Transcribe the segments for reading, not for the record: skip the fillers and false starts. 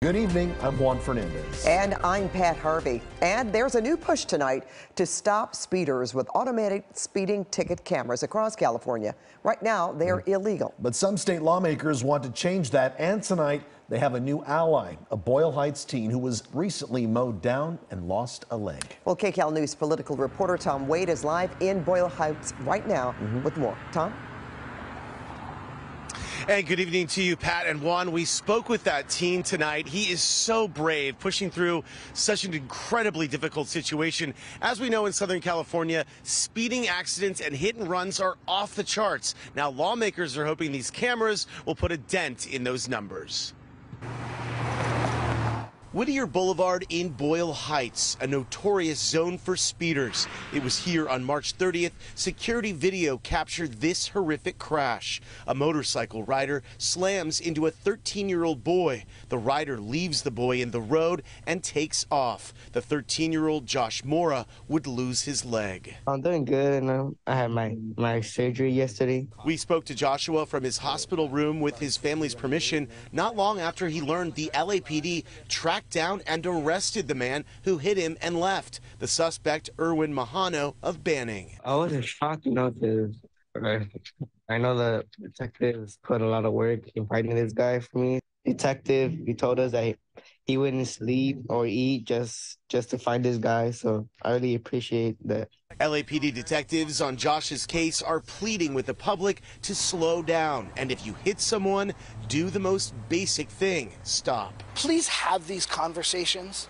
Good evening, I'm Juan Fernandez. And I'm Pat Harvey. And there's a new push tonight to stop speeders with automatic speeding ticket cameras across California. Right now, they're illegal. But some state lawmakers want to change that, and tonight they have a new ally, a Boyle Heights teen who was recently mowed down and lost a leg. Well, KCAL News political reporter Tom Wade is live in Boyle Heights right now with more. Tom? And good evening to you, Pat and Juan. We spoke with that teen tonight. He is so brave, pushing through such an incredibly difficult situation. As we know in Southern California, speeding accidents and hit and runs are off the charts. Now, lawmakers are hoping these cameras will put a dent in those numbers. Whittier Boulevard in Boyle Heights, a notorious zone for speeders. It was here on March 30th. Security video captured this horrific crash. A motorcycle rider slams into a 13-year-old boy. The rider leaves the boy in the road and takes off. The 13-year-old Josh Mora would lose his leg. I'm doing good, and I had my surgery yesterday. We spoke to Joshua from his hospital room with his family's permission not long after he learned the LAPD tracked down and arrested the man who hit him and left. The suspect, Erwin Mahano of Banning. I was in shock, because I know the detectives put a lot of work in finding this guy for me. Detective, he told us that he wouldn't sleep or eat just to find this guy, so I really appreciate that. LAPD detectives on Josh's case are pleading with the public to slow down. And if you hit someone, do the most basic thing, stop. Please have these conversations.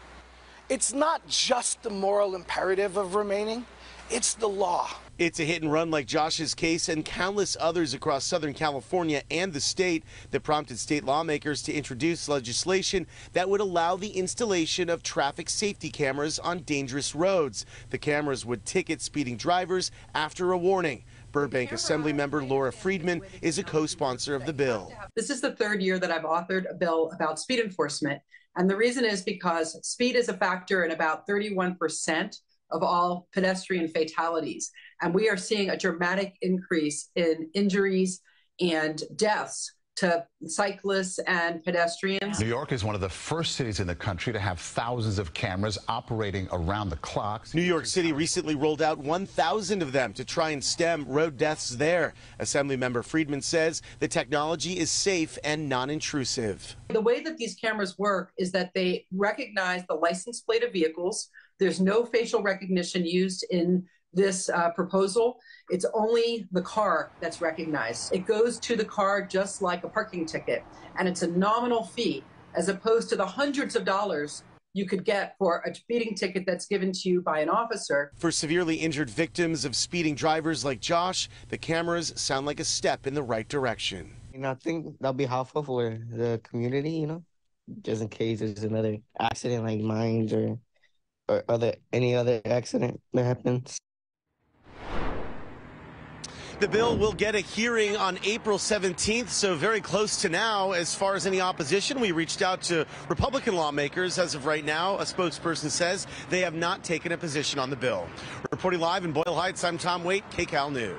It's not just the moral imperative of remaining, it's the law. It's a hit and run like Josh's case and countless others across Southern California and the state that prompted state lawmakers to introduce legislation that would allow the installation of traffic safety cameras on dangerous roads. The cameras would ticket speeding drivers after a warning. Burbank Assemblymember Laura Friedman is a co-sponsor of the bill. This is the third year that I've authored a bill about speed enforcement. And the reason is because speed is a factor in about 31% of all pedestrian fatalities. And we are seeing a dramatic increase in injuries and deaths to cyclists and pedestrians. New York is one of the first cities in the country to have thousands of cameras operating around the clock. New York City recently rolled out 1,000 of them to try and stem road deaths there. Assemblymember Friedman says the technology is safe and non-intrusive. The way that these cameras work is that they recognize the license plate of vehicles. There's no facial recognition used in this proposal. It's only the car that's recognized. It goes to the car just like a parking ticket, and it's a nominal fee as opposed to the hundreds of dollars you could get for a speeding ticket that's given to you by an officer. For severely injured victims of speeding drivers like Josh, the cameras sound like a step in the right direction. I think that'll be helpful for the community, just in case there's another accident like mine or any other accident that happens. The bill will get a hearing on April 17th, so very close to now. As far as any opposition, we reached out to Republican lawmakers. As of right now, a spokesperson says they have not taken a position on the bill. Reporting live in Boyle Heights, I'm Tom Waite, KCAL News.